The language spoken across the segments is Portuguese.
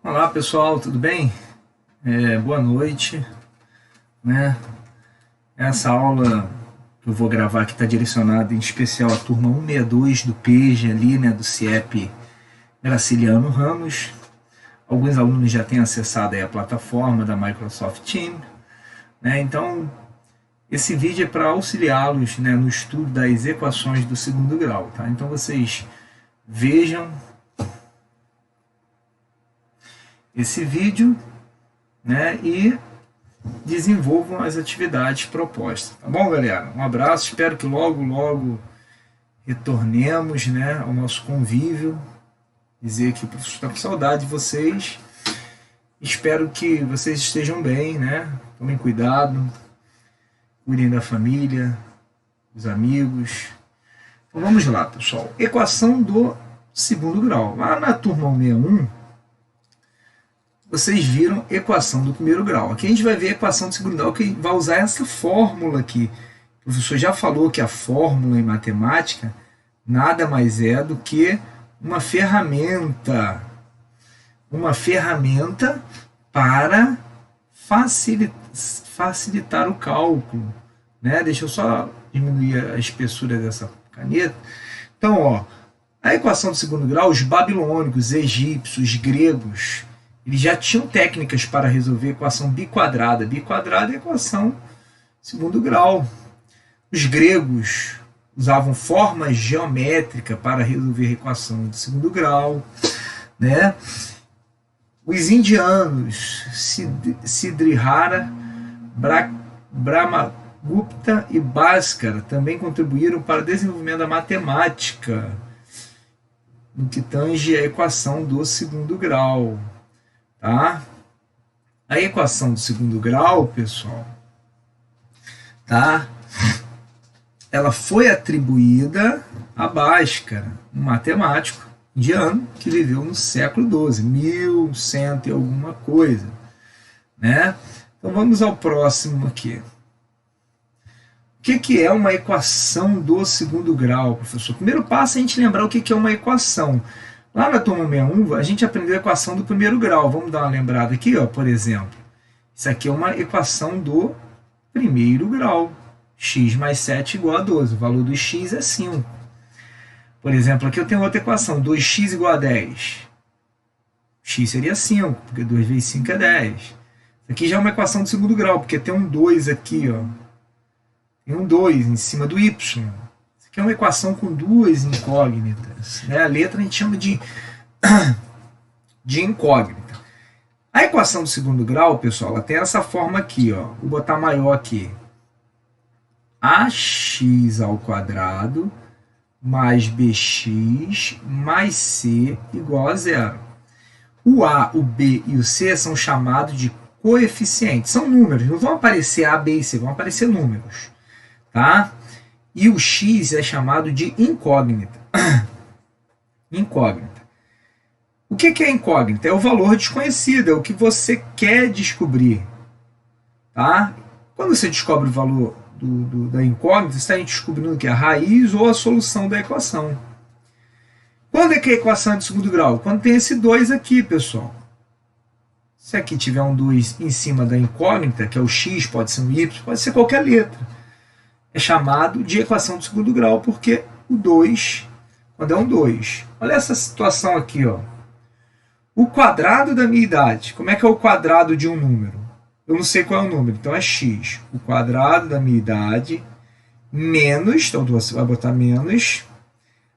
Olá pessoal, tudo bem? Boa noite, né? Essa aula que eu vou gravar aqui está direcionada em especial à turma 162 do PEJ ali, né? Do CIEP Graciliano Ramos. Alguns alunos já têm acessado aí a plataforma da Microsoft Teams, né? Então, esse vídeo é para auxiliá-los, né, no estudo das equações do segundo grau, tá? Então vocês vejam esse vídeo, né, e desenvolvam as atividades propostas. Tá bom, galera? Um abraço, espero que logo retornemos, né, ao nosso convívio. Dizer que o professor está com saudade de vocês. Espero que vocês estejam bem, né? Tomem cuidado, cuidem da família, dos amigos. Então vamos lá, pessoal. Equação do segundo grau. Lá na turma 161, vocês viram equação do primeiro grau. Aqui a gente vai ver a equação do segundo grau, que vai usar essa fórmula aqui. O professor já falou que a fórmula em matemática nada mais é do que uma ferramenta para facilitar o cálculo, né? Deixa eu só diminuir a espessura dessa caneta. Então, ó, a equação do segundo grau, os babilônicos, egípcios, gregos, eles já tinham técnicas para resolver a equação biquadrada. Biquadrada é a equação segundo grau. Os gregos usavam formas geométricas para resolver a equação de segundo grau, né? Os indianos, Sidrihara, Brahmagupta e Bhaskara, também contribuíram para o desenvolvimento da matemática no que tange a equação do segundo grau. Tá? A equação do segundo grau, pessoal, tá? Ela foi atribuída a Bhaskara, um matemático indiano que viveu no século XII, 1100 e alguma coisa, né? Então vamos ao próximo aqui. O que é uma equação do segundo grau, professor? Primeiro passo é a gente lembrar o que é uma equação. Lá na turma 61, a gente aprendeu a equação do primeiro grau. Vamos dar uma lembrada aqui, ó, por exemplo. Isso aqui é uma equação do primeiro grau. X mais 7 igual a 12. O valor do x é 5. Por exemplo, aqui eu tenho outra equação. 2x igual a 10. X seria 5, porque 2 vezes 5 é 10. Isso aqui já é uma equação do segundo grau, porque tem um 2 aqui, ó. Tem um 2 em cima do y. Que é uma equação com duas incógnitas, né? A letra a gente chama de incógnita. A equação do segundo grau, pessoal, ela tem essa forma aqui, ó. Vou botar maior aqui. Ax ao quadrado mais bx mais c igual a zero. O a, o b e o c são chamados de coeficientes. São números, não vão aparecer a, b e c, vão aparecer números, tá? E o x é chamado de incógnita. Incógnita. O que é incógnita? É o valor desconhecido, é o que você quer descobrir. Tá? Quando você descobre o valor da incógnita, você está descobrindo que é a raiz ou a solução da equação. Quando é que a equação é de segundo grau? Quando tem esse 2 aqui, pessoal. Se aqui tiver um 2 em cima da incógnita, que é o x, pode ser um y, pode ser qualquer letra. É chamado de equação de segundo grau, porque o 2, quando é um 2. Olha essa situação aqui, ó. O quadrado da minha idade. Como é que é o quadrado de um número? Eu não sei qual é o número, então é x. O quadrado da minha idade menos, então você vai botar menos,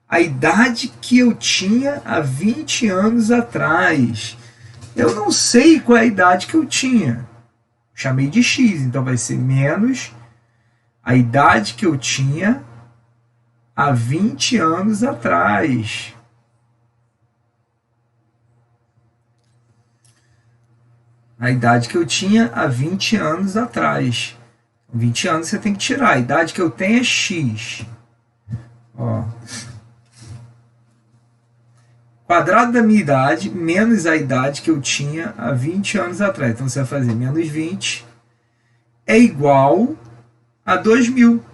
a idade que eu tinha há 20 anos atrás. Eu não sei qual é a idade que eu tinha. Chamei de x, então vai ser menos a idade que eu tinha há 20 anos atrás. A idade que eu tinha há 20 anos atrás. 20 anos você tem que tirar. A idade que eu tenho é x. Ó. Quadrado da minha idade menos a idade que eu tinha há 20 anos atrás. Então você vai fazer menos 20 é igual a 2000.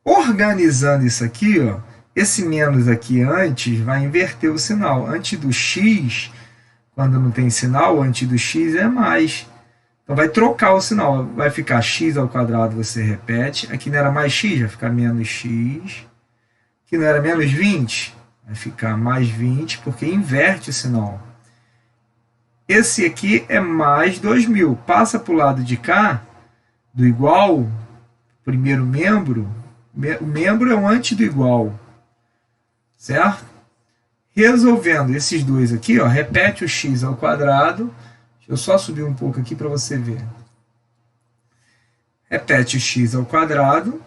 Organizando isso aqui, ó, esse menos aqui antes vai inverter o sinal. Antes do x, quando não tem sinal, antes do x é mais. Então vai trocar o sinal. Vai ficar x ao quadrado, você repete. Aqui não era mais x, vai ficar menos x. Aqui não era menos 20, vai ficar mais 20, porque inverte o sinal. Esse aqui é mais 2.000. Passa para o lado de cá, do igual, primeiro membro. O membro é o antes do igual. Certo? Resolvendo esses dois aqui, ó, repete o x ao quadrado. Deixa eu só subir um pouco aqui para você ver. Repete o x ao quadrado,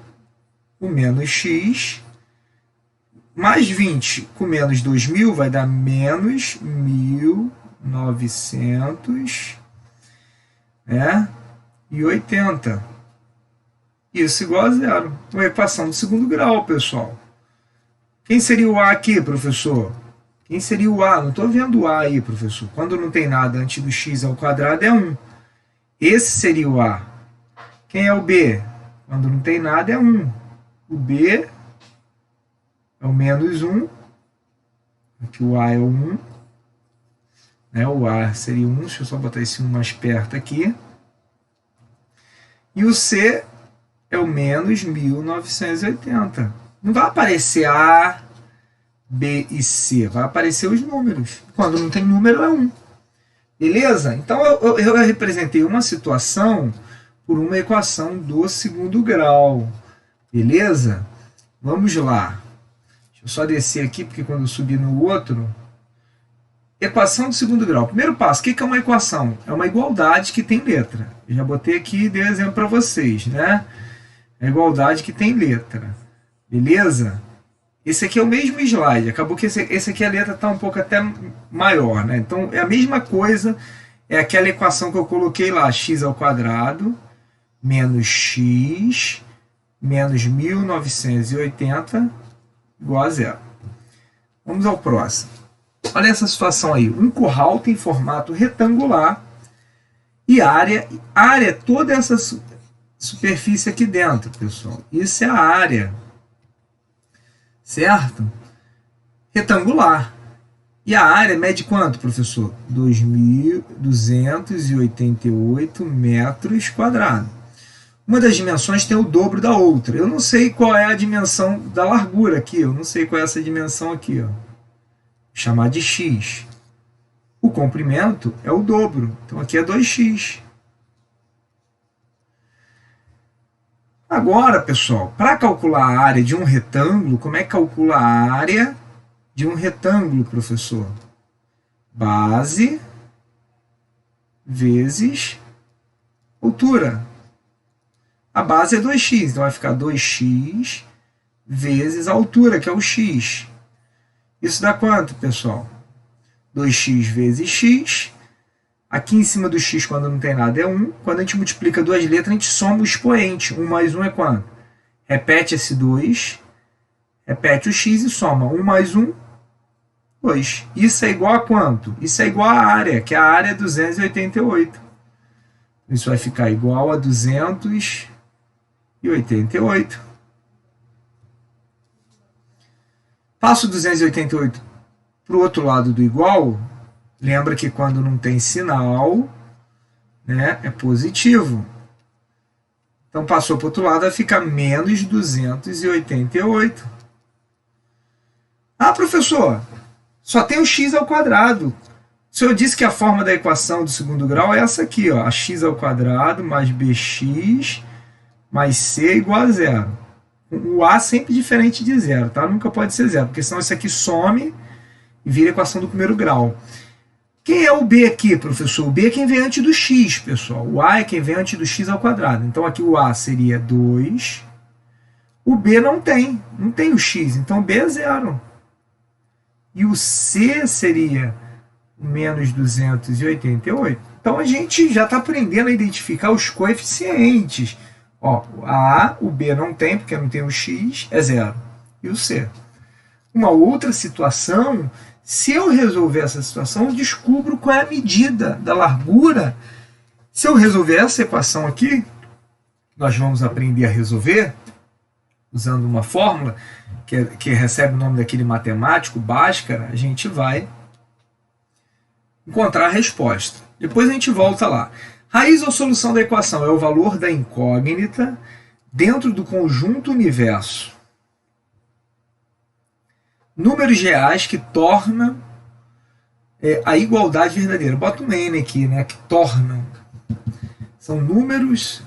o menos x, mais 20 com menos 2.000 vai dar menos 1.900, né? E 80. Isso igual a zero. Uma equação do segundo grau, pessoal. Quem seria o A aqui, professor? Quem seria o A? Não estou vendo o A aí, professor. Quando não tem nada antes do x ao quadrado é 1. Esse seria o A. Quem é o B? Quando não tem nada é 1. O B é o menos 1. Aqui o A é o 1. Né? O A seria 1. Deixa eu só botar esse 1 mais perto aqui. E o C é o menos 1.980. Não vai aparecer A, B e C. Vai aparecer os números. Quando não tem número é 1. Beleza? Então eu representei uma situação por uma equação do segundo grau. Beleza? Vamos lá. Deixa eu só descer aqui, porque quando eu subir no outro... Equação do segundo grau. Primeiro passo, o que é uma equação? É uma igualdade que tem letra. Eu já botei aqui e dei exemplo para vocês, né? É a igualdade que tem letra. Beleza? Esse aqui é o mesmo slide. Acabou que esse aqui a letra está um pouco até maior, né? Então é a mesma coisa, é aquela equação que eu coloquei lá, x ao quadrado menos x menos 1.980 igual a zero. Vamos ao próximo. Olha essa situação aí. Um curral tem formato retangular e área é toda essa superfície aqui dentro, pessoal. Isso é a área. Certo? Retangular. E a área mede quanto, professor? 2.288 metros quadrados. Uma das dimensões tem o dobro da outra. Eu não sei qual é a dimensão da largura aqui. Eu não sei qual é essa dimensão aqui. Ó. Vou chamar de x. O comprimento é o dobro. Então aqui é 2x. Agora, pessoal, para calcular a área de um retângulo, como é que calcula a área de um retângulo, professor? Base vezes altura. A base é 2x, então vai ficar 2x vezes a altura, que é o x. Isso dá quanto, pessoal? 2x vezes x. Aqui em cima do x, quando não tem nada, é 1. Quando a gente multiplica duas letras, a gente soma o expoente. 1 mais 1 é quanto? Repete esse 2, repete o x e soma. 1 mais 1, 2. Isso é igual a quanto? Isso é igual à área, que a área é 288. Isso vai ficar igual a 288. Passo 288 para o outro lado do igual. Lembra que quando não tem sinal, né, é positivo. Então passou para o outro lado, vai ficar menos 288. Ah, professor, só tem o x ao quadrado. O senhor disse que a forma da equação do segundo grau é essa aqui, ó, a x ao quadrado mais bx mais c igual a zero. O a sempre diferente de zero, tá? Nunca pode ser zero, porque senão isso aqui some e vira a equação do primeiro grau. Quem é o b aqui, professor? O b é quem vem antes do x, pessoal. O a é quem vem antes do x ao quadrado. Então aqui o a seria 2. O b não tem o x, então o b é zero. E o c seria menos 288. Então a gente já está aprendendo a identificar os coeficientes. Ó, a, o b não tem, porque não tem o x, é zero. E o c. Uma outra situação, se eu resolver essa situação, eu descubro qual é a medida da largura. Se eu resolver essa equação aqui, nós vamos aprender a resolver, usando uma fórmula, que recebe o nome daquele matemático, Bhaskara, a gente vai encontrar a resposta. Depois a gente volta lá. Raiz ou solução da equação é o valor da incógnita dentro do conjunto universo. Números reais que tornam a igualdade verdadeira. Bota um N aqui, né? Que tornam. São números.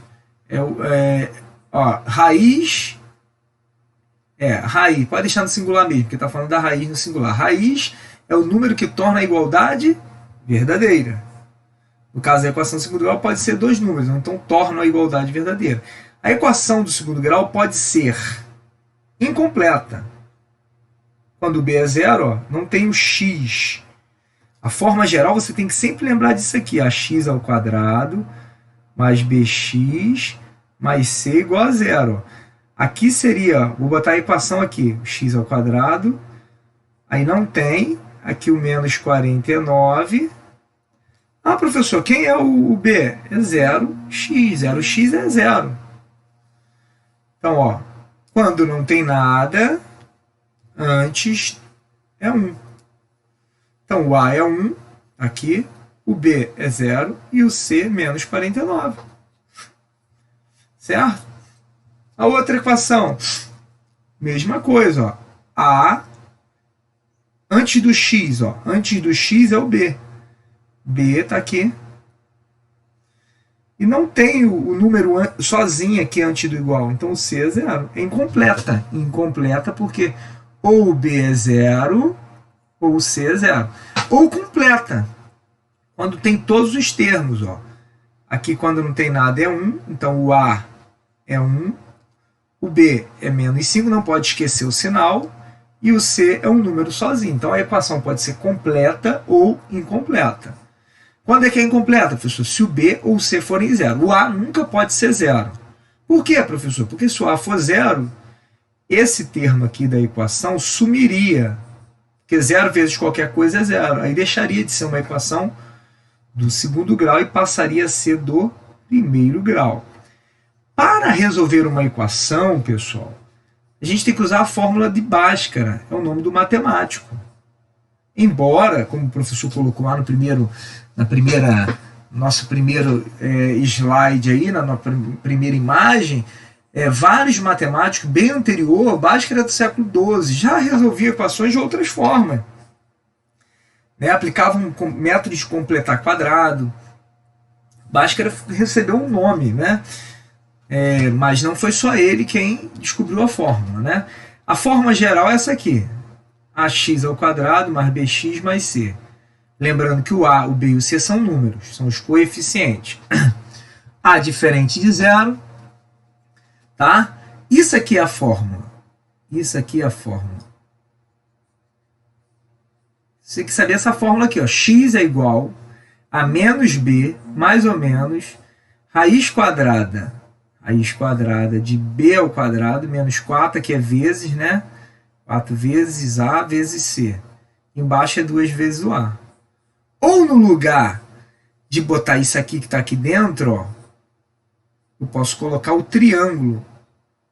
Raiz. Raiz. Pode deixar no singular mesmo, porque está falando da raiz no singular. Raiz é o número que torna a igualdade verdadeira. No caso da equação do segundo grau, pode ser dois números, então torna a igualdade verdadeira. A equação do segundo grau pode ser incompleta. Quando o b é zero, não tem o x. A forma geral, você tem que sempre lembrar disso aqui. X ao quadrado mais bx mais c igual a zero. Aqui seria, vou botar a equação aqui, x ao quadrado, aí não tem, aqui o menos 49. Ah, professor, quem é o b? É 0x, 0x é 0. Então, quando não tem nada, antes é 1. Então, o a é 1, aqui, o b é 0 e o c menos 49. Certo? A outra equação, mesma coisa, a antes do x, antes do x é o b. B está aqui. E não tem o número sozinho aqui antes do igual. Então o C é 0. É incompleta. Incompleta porque ou o B é 0 ou o C é 0. Ou completa. Quando tem todos os termos. Aqui quando não tem nada é 1. Então o A é 1. O B é menos 5. Não pode esquecer o sinal. E o C é um número sozinho. Então a equação pode ser completa ou incompleta. Quando é que é incompleta, professor? Se o B ou o C forem 0. O A nunca pode ser 0. Por quê, professor? Porque se o A for 0, esse termo aqui da equação sumiria. Porque 0 vezes qualquer coisa é 0. Aí deixaria de ser uma equação do segundo grau e passaria a ser do primeiro grau. Para resolver uma equação, pessoal, a gente tem que usar a fórmula de Bhaskara. É o nome do matemático. Embora, como o professor colocou lá nosso primeiro slide aí, na primeira imagem, vários matemáticos bem anterior, Bhaskara do século XII, já resolvia equações de outras formas. Aplicavam métodos de completar quadrado. Bhaskara recebeu um nome, mas não foi só ele quem descobriu a fórmula. A forma geral é essa aqui. Ax ao quadrado mais bx mais c. Lembrando que o A, o B e o C são números, são os coeficientes. A diferente de 0. Tá? Isso aqui é a fórmula. Isso aqui é a fórmula. Você tem que saber essa fórmula aqui. X é igual a menos b, mais ou menos, raiz quadrada de b ao quadrado, menos 4, que é vezes, 4 vezes A vezes C. Embaixo é 2 vezes o A. Ou no lugar de botar isso aqui que está aqui dentro, eu posso colocar o triângulo,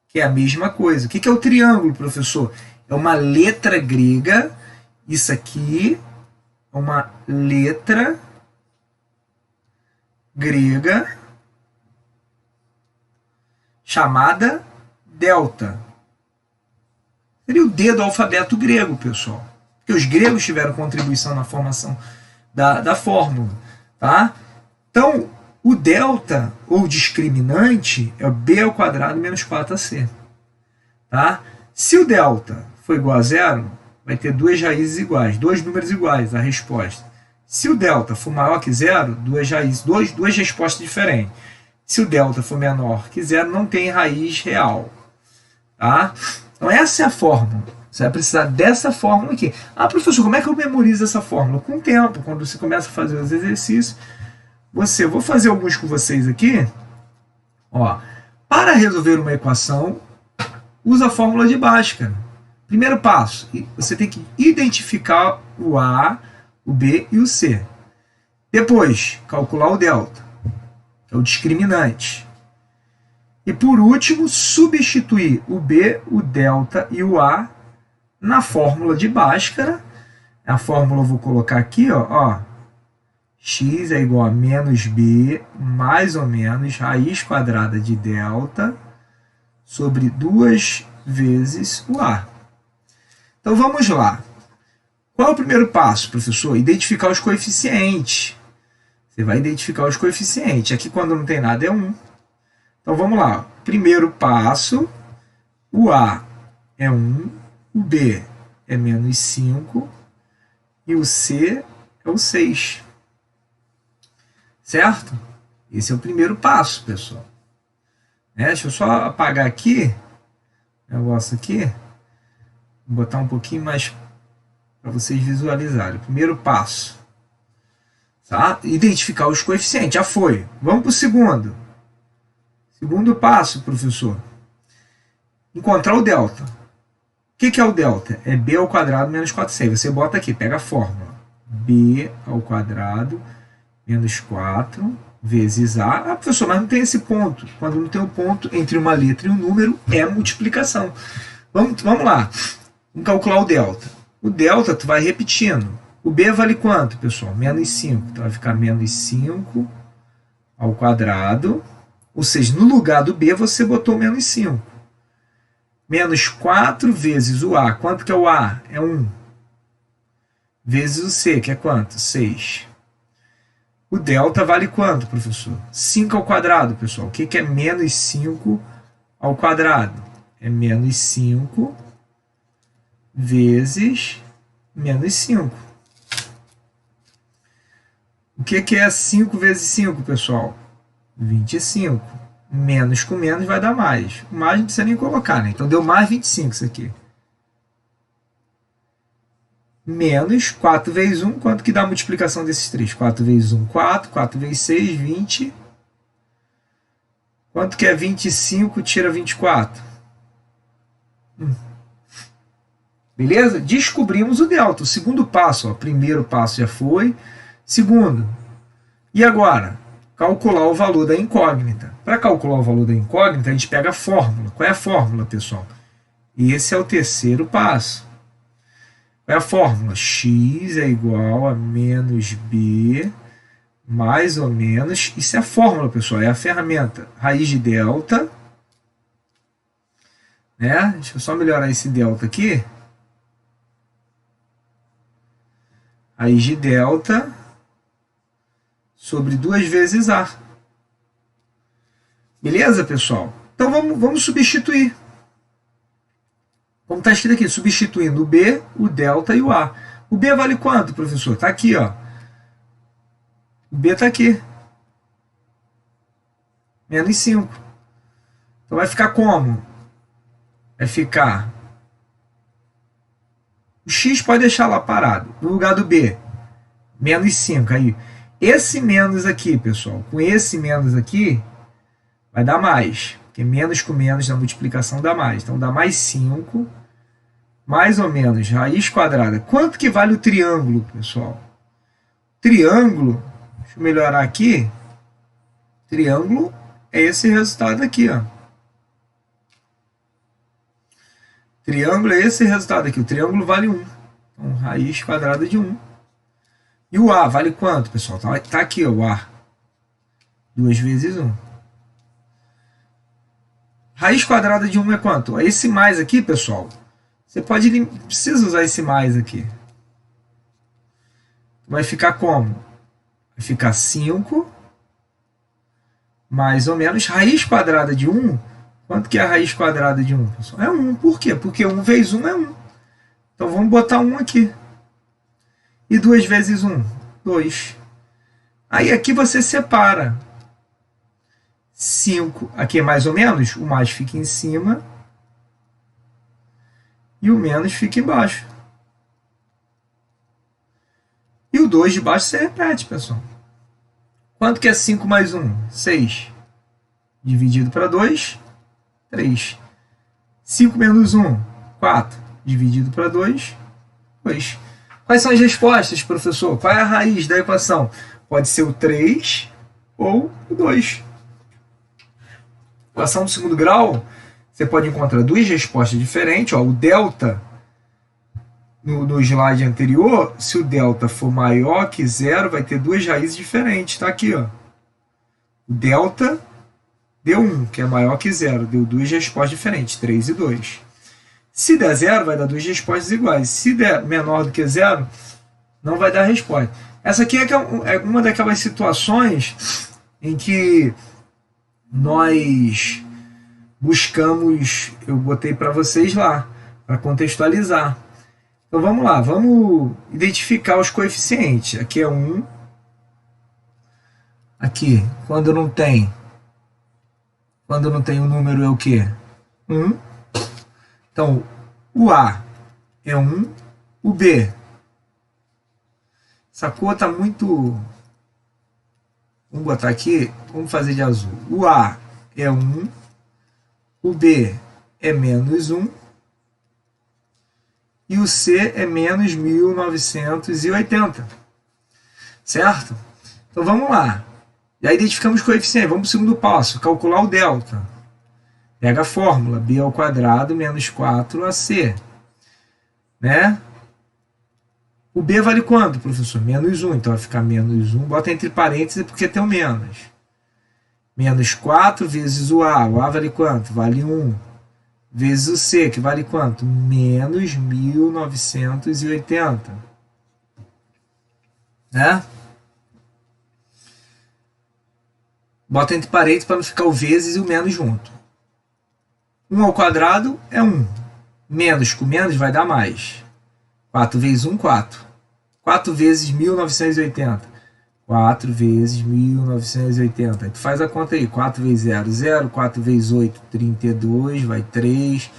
que é a mesma coisa. O que é o triângulo, professor? É uma letra grega. Isso aqui é uma letra grega chamada delta. Seria o D do alfabeto grego, pessoal. Porque os gregos tiveram contribuição na formação da fórmula. Tá? Então, o delta, ou discriminante, é o b ao quadrado menos 4ac. Tá? Se o delta for igual a 0, vai ter duas raízes iguais, dois números iguais, a resposta. Se o delta for maior que 0, duas respostas diferentes. Se o delta for menor que 0, não tem raiz real. Tá? Então, essa é a fórmula. Você vai precisar dessa fórmula aqui. Ah, professor, como é que eu memorizo essa fórmula? Com o tempo, quando você começa a fazer os exercícios, vou fazer alguns com vocês aqui. Para resolver uma equação, usa a fórmula de Bhaskara. Primeiro passo, você tem que identificar o A, o B e o C. Depois, calcular o delta, que é o discriminante. E por último, substituir o B, o delta e o A na fórmula de Bhaskara. A fórmula eu vou colocar aqui, ó, x é igual a menos b mais ou menos raiz quadrada de delta sobre 2 vezes o A. Então vamos lá. Qual é o primeiro passo, professor? Identificar os coeficientes. Você vai identificar os coeficientes. Aqui, quando não tem nada, é 1. Então vamos lá. Primeiro passo, o A é 1, o B é menos 5 e o C é o 6. Certo? Esse é o primeiro passo, pessoal. Deixa eu só apagar aqui o negócio aqui. Vou botar um pouquinho mais para vocês visualizarem. Primeiro passo. Tá? Identificar os coeficientes. Já foi. Vamos para o segundo. Segundo passo, professor. Encontrar o delta. O que é o delta? É b ao quadrado menos 4c. Você bota aqui, pega a fórmula. b ao quadrado menos 4 vezes a. Ah, professor, mas não tem esse ponto. Quando não tem um ponto entre uma letra e um número, é multiplicação. Vamos lá. Vamos calcular o delta. O delta tu vai repetindo. O b vale quanto, pessoal? Menos 5. Então vai ficar menos 5 ao quadrado. Ou seja, no lugar do b você botou menos 5. Menos 4 vezes o a. Quanto que é o a? É 1. Vezes o c, que é quanto? 6. O delta vale quanto, professor? 5 ao quadrado, pessoal. O que é menos 5 ao quadrado? É menos 5 vezes menos 5. O que é 5 vezes 5, pessoal? 25. Menos com menos vai dar mais. O mais não precisa nem colocar, né? Então deu mais 25 isso aqui. Menos 4 vezes 1. Quanto que dá a multiplicação desses três? 4 vezes 1, 4. 4 vezes 6, 20. Quanto que é 25? Tira 24. Beleza? Descobrimos o delta. O segundo passo, ó, primeiro passo já foi. Segundo. E agora? Calcular o valor da incógnita. Para calcular o valor da incógnita, a gente pega a fórmula. Qual é a fórmula, pessoal? Esse é o terceiro passo. Qual é a fórmula? X é igual a menos b mais ou menos. Isso é a fórmula, pessoal. É a ferramenta. Raiz de delta. Deixa eu só melhorar esse delta aqui. Raiz de delta sobre 2 vezes A. Beleza, pessoal? Então vamos substituir. Como está escrito aqui, substituindo o B, o delta e o A. O B vale quanto, professor? Está aqui, ó. O B está aqui. Menos 5. Então vai ficar como? Vai ficar... O X pode deixar lá parado. No lugar do B, menos 5. Aí, esse menos aqui, pessoal, com esse menos aqui, vai dar mais. Porque menos com menos na multiplicação dá mais. Então dá mais 5, mais ou menos, raiz quadrada. Quanto que vale o triângulo, pessoal? Triângulo, deixa eu melhorar aqui. Triângulo é esse resultado aqui, ó. Triângulo é esse resultado aqui. O triângulo vale 1. Então, raiz quadrada de 1. E o A vale quanto, pessoal? Tá aqui, ó, o A. 2 vezes 1. Raiz quadrada de 1 é quanto? Esse mais aqui, pessoal, você precisa usar esse mais aqui. Vai ficar como? Vai ficar 5 mais ou menos raiz quadrada de 1. Quanto que é a raiz quadrada de 1, pessoal? É 1. Por quê? Porque 1 vezes 1 é 1. Então vamos botar 1 aqui. E 2 vezes 1? 2. Aí aqui você separa. 5, aqui é mais ou menos, o mais fica em cima e o menos fica embaixo. E o 2 de baixo você repete, pessoal. Quanto que é 5 mais 1? 6. Dividido para 2, 3. 5 menos 1, 4. Dividido para 2, 2. Quais são as respostas, professor? Qual é a raiz da equação? Pode ser o 3 ou o 2. Equação do segundo grau, você pode encontrar duas respostas diferentes. Ó, o delta no slide anterior, se o delta for maior que zero, vai ter duas raízes diferentes. Está aqui, ó. O delta deu 1, que é maior que zero. Deu duas respostas diferentes, 3 e 2. Se der zero, vai dar duas respostas iguais. Se der menor do que zero, não vai dar resposta. Essa aqui é uma daquelas situações em que nós buscamos, eu botei para vocês lá, para contextualizar. Então vamos lá, vamos identificar os coeficientes. Aqui é 1. Aqui, quando não tem o número é o quê? 1. Então, o A é 1, o B. Essa cor está muito... Vamos botar aqui, vamos fazer de azul. O A é 1, o B é menos 1, e o C é menos 1980. Certo? Então vamos lá. Já identificamos os coeficientes. Vamos para o segundo passo, calcular o delta. Pega a fórmula, b ao quadrado menos 4ac. Né? O b vale quanto, professor? Menos 1. Então vai ficar menos 1. Bota entre parênteses porque tem o menos. Menos 4 vezes o a. O a vale quanto? Vale 1. Vezes o c, que vale quanto? Menos 1980. Né? Bota entre parênteses para não ficar o vezes e o menos junto. 1 ao quadrado é 1. Menos com menos vai dar mais. 4 vezes 1, 4. 4 vezes 1980. 4 vezes 1980. Aí tu faz a conta aí. 4 vezes 0, 0. 4 vezes 8, 32. Vai 3.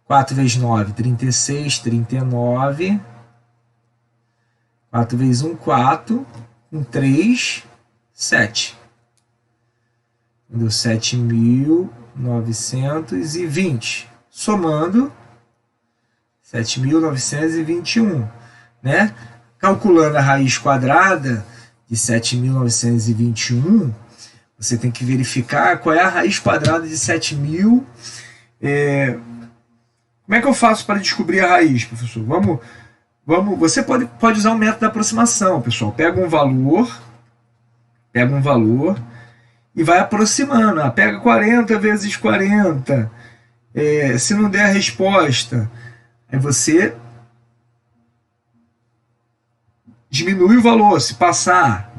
4 vezes 9, 36. 39. 4 vezes 1, 4. Com 3, 7. Deu 7.920. Somando 7.921, né? Calculando a raiz quadrada de 7.921, você tem que verificar qual é a raiz quadrada de 7.000. Como é que eu faço para descobrir a raiz, professor? Você pode usar o método da aproximação, pessoal. Pega um valor e vai aproximando. Pega 40 vezes 40. Se não der a resposta, aí você diminui o valor, se passar,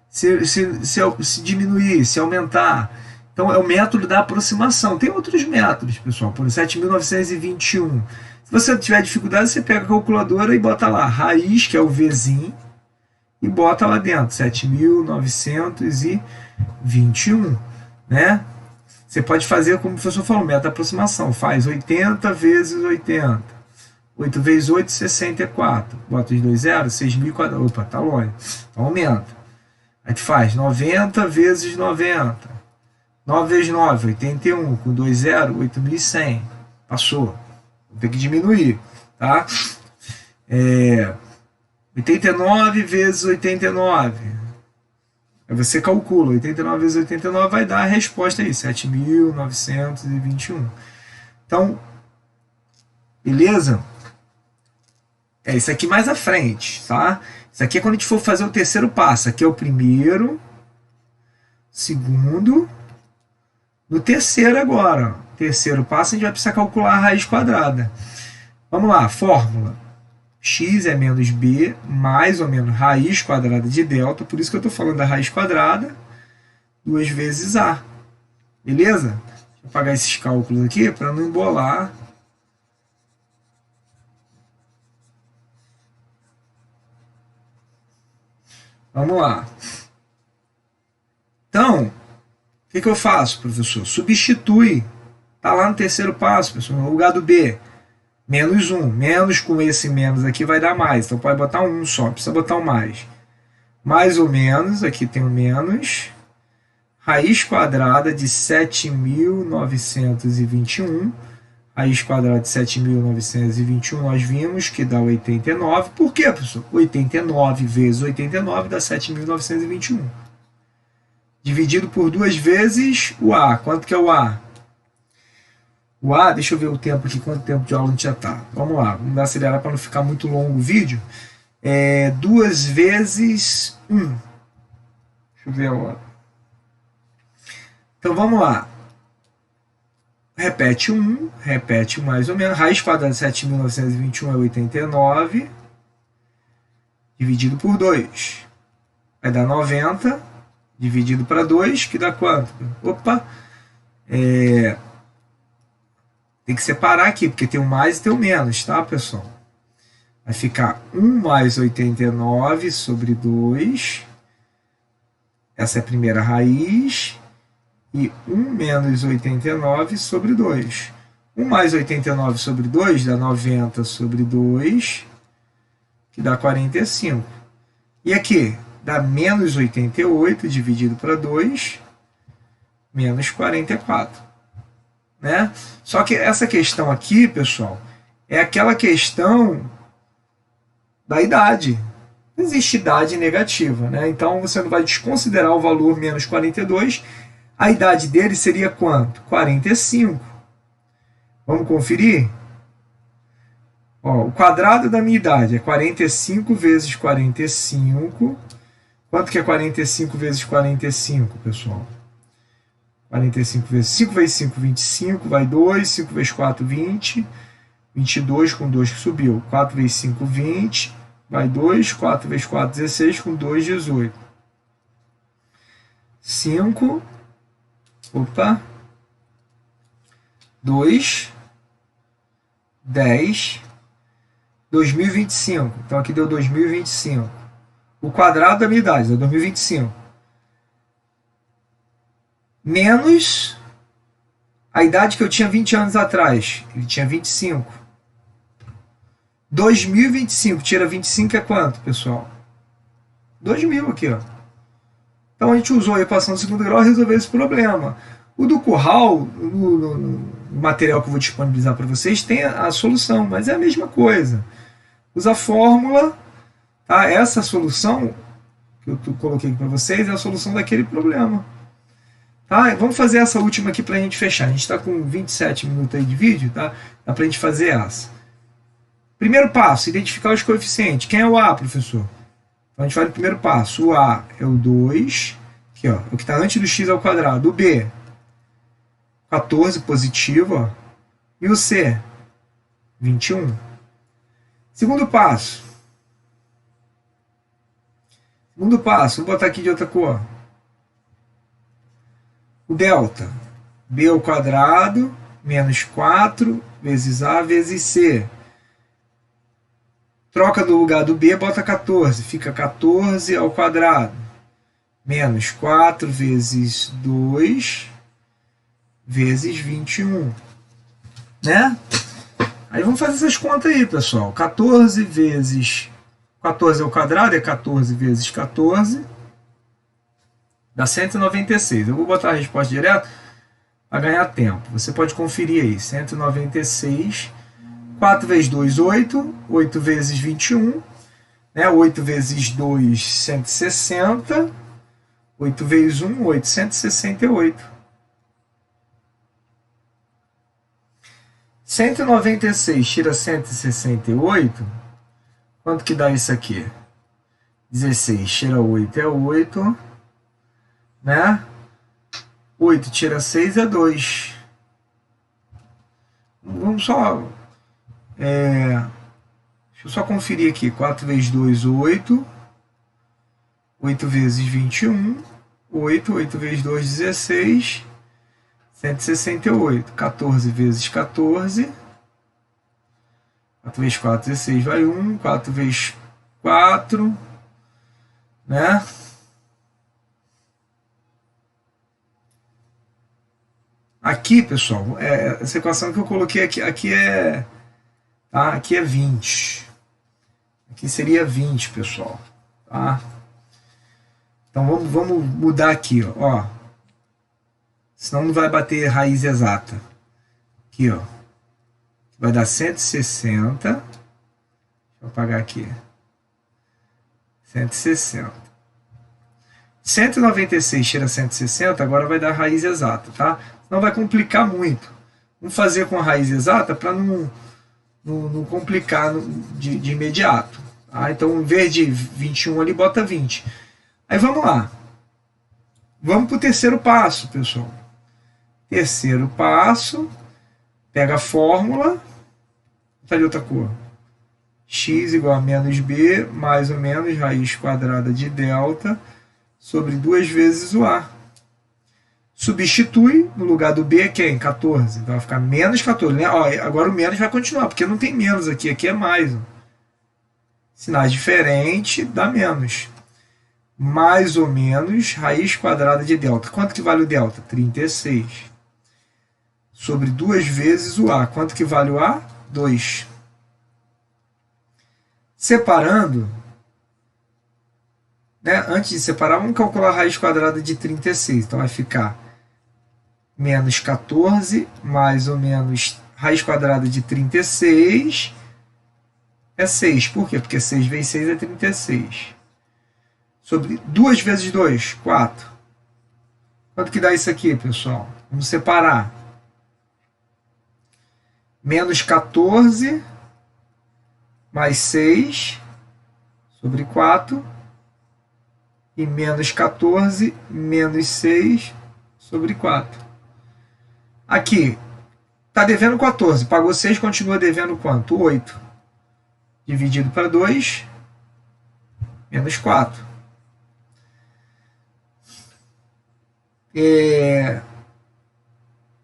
se diminuir, se aumentar. Então é o método da aproximação. Tem outros métodos, pessoal, por 7.921. Se você tiver dificuldade, você pega a calculadora e bota lá raiz, que é o Vzinho, e bota lá dentro 7.921, né? Você pode fazer, como o professor falou, método da aproximação. Faz 80 vezes 80. 8 vezes 8, 64. Bota os dois zeros, 6.040. Opa, tá longe. Então aumenta. Aí tu faz 90 vezes 90. 9 vezes 9, 81. Com 2 zeros, 8.100. Passou. Vou ter que diminuir. Tá? 89 vezes 89. Aí você calcula. 89 vezes 89 vai dar a resposta aí. 7.921. Então, beleza? Isso aqui mais à frente, tá? Isso aqui é quando a gente for fazer o terceiro passo. Aqui é o primeiro, segundo, no terceiro agora. Terceiro passo a gente vai precisar calcular a raiz quadrada. Vamos lá, fórmula. X é menos b, mais ou menos raiz quadrada de delta. Por isso que eu estou falando da raiz quadrada, 2 vezes a. Beleza? Deixa eu apagar esses cálculos aqui para não embolar. Vamos lá. Então, o que eu faço, professor? Substitui. Está lá no terceiro passo, pessoal, no lugar do B. Menos 1. Menos com esse menos aqui vai dar mais. Então pode botar um só, precisa botar um mais. Mais ou menos, aqui tem um menos. Raiz quadrada de 7.921. Raiz quadrada de 7.921 nós vimos que dá 89. Por quê, professor? 89 vezes 89 dá 7.921. Dividido por 2 vezes o A. Quanto que é o A? O A, deixa eu ver o tempo aqui, quanto tempo de aula a gente já está. Vamos lá, vamos acelerar para não ficar muito longo o vídeo. 2 vezes 1. Deixa eu ver a hora. Então vamos lá. Repete 1, repete mais ou menos. Raiz quadrada de 7.921 é 89. Dividido por 2. Vai dar 90. Dividido para 2, que dá quanto? Opa! Tem que separar aqui, porque tem o mais e tem o menos, tá, pessoal? Vai ficar 1 mais 89 sobre 2. Essa é a primeira raiz. E 1 menos 89 sobre 2. 1 mais 89 sobre 2 dá 90 sobre 2, que dá 45. E aqui, dá menos 88 dividido para 2, menos 44. Né? Só que essa questão aqui, pessoal, é aquela questão da idade. Não existe idade negativa, né? Então você não vai desconsiderar o valor menos 42. A idade dele seria quanto? 45. Vamos conferir? Ó, o quadrado da minha idade é 45 vezes 45. Quanto que é 45 vezes 45, pessoal? 45 vezes 5 vezes 5, 25, vai 2, 5 vezes 4, 20, 22 com 2 que subiu, 4 vezes 5, 20, vai 2, 4 vezes 4, 16, com 2, 18. 5, opa, 2, 10, 2025. Então aqui deu 2025. O quadrado da minha idade é 2025. Menos a idade que eu tinha 20 anos atrás. Ele tinha 25. 2025, tira 25 é quanto, pessoal? 2000 aqui, ó. Então a gente usou a equação do segundo grau e resolveu esse problema. O do curral, no material que eu vou disponibilizar para vocês, tem a solução, mas é a mesma coisa. Usa a fórmula, tá? Essa solução que eu coloquei aqui para vocês é a solução daquele problema. Tá? Vamos fazer essa última aqui para a gente fechar. A gente está com 27 minutos aí de vídeo, tá? Dá para a gente fazer essa. Primeiro passo, identificar os coeficientes. Quem é o A, professor? Então a gente vai no primeiro passo. O A é o 2, aqui, ó, o que está antes do x ao quadrado. O B, 14 positivo, ó. E o C, 21. Segundo passo. Segundo passo, vou botar aqui de outra cor. O delta, b ao quadrado, menos 4, vezes a, vezes c. Troca do lugar do b, bota 14, fica 14 ao quadrado, menos 4 vezes 2, vezes 21. Né? Aí vamos fazer essas contas aí, pessoal. 14 vezes 14 ao quadrado é 14 vezes 14. Dá 196. Eu vou botar a resposta direto para ganhar tempo. Você pode conferir aí. 196. 4 vezes 2, 8. 8 vezes 21. Né? 8 vezes 2, 160. 8 vezes 1, 8. 168. 196 tira 168. Quanto que dá isso aqui? 16 tira 8 é 8. Né? 8 tira 6 é 2. Vamos só... deixa eu só conferir aqui. 4 vezes 2, 8. 8 vezes 21. 8. 8 vezes 2, 16. 168. 14 vezes 14. 4 vezes 4, 16. Vai 1. 4 vezes 4. Né? Aqui, pessoal, essa equação que eu coloquei aqui é, tá? Aqui é 20. Aqui seria 20, pessoal. Tá? Então vamos mudar aqui, ó. Senão não vai bater raiz exata. Aqui, ó. Vai dar 160. Deixa eu apagar aqui. 160. 196 tira 160, agora vai dar raiz exata, tá? Não vai complicar muito. Vamos fazer com a raiz exata para não complicar de imediato. Tá? Então, em vez de 21 ali, bota 20. Aí vamos lá. Vamos para o terceiro passo, pessoal. Terceiro passo, pega a fórmula, tá de outra cor. X igual a menos b, mais ou menos raiz quadrada de delta, sobre 2 vezes o A. Substitui no lugar do B quem? 14. Então vai ficar menos 14. Né? Ó, agora o menos vai continuar, porque não tem menos aqui, aqui é mais. Ó. Sinais diferentes, dá menos. Mais ou menos raiz quadrada de delta. Quanto que vale o delta? 36. Sobre 2 vezes o A. Quanto que vale o A? 2. Separando, né? Antes de separar, vamos calcular a raiz quadrada de 36. Então vai ficar menos 14, mais ou menos raiz quadrada de 36 é 6. Por quê? Porque 6 vezes 6 é 36. Sobre 2 vezes 2, 4. Quanto que dá isso aqui, pessoal? Vamos separar. Menos 14 mais 6 sobre 4 e menos 14 menos 6 sobre 4. Aqui, está devendo 14, pagou 6, continua devendo quanto? 8. Dividido para 2, menos 4.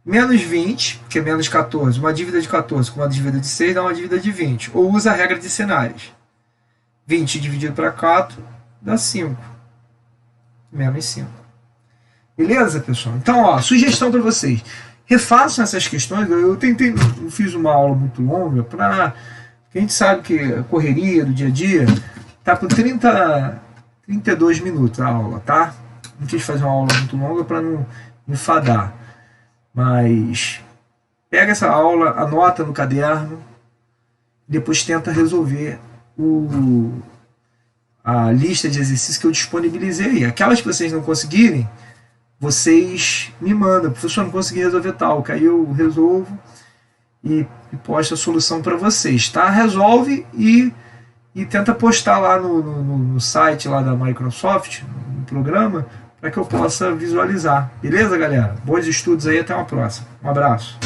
Menos 20, porque é menos 14, uma dívida de 14 com uma dívida de 6 dá uma dívida de 20. Ou usa a regra de sinais. 20 dividido para 4 dá 5. Menos 5. Beleza, pessoal? Então, ó, sugestão para vocês. Refaçam essas questões. Eu fiz uma aula muito longa para... Porque a gente sabe que a correria do dia a dia tá com 32 minutos a aula, tá? Não quis fazer uma aula muito longa para não enfadar. Mas pega essa aula, anota no caderno, depois tenta resolver a lista de exercícios que eu disponibilizei. Aquelas que vocês não conseguirem, vocês me mandam. Professor, não consegui resolver tal, que aí eu resolvo e posto a solução para vocês, tá? Resolve e tenta postar lá no site lá da Microsoft, no programa, para que eu possa visualizar. Beleza, galera? Bons estudos aí, até uma próxima. Um abraço.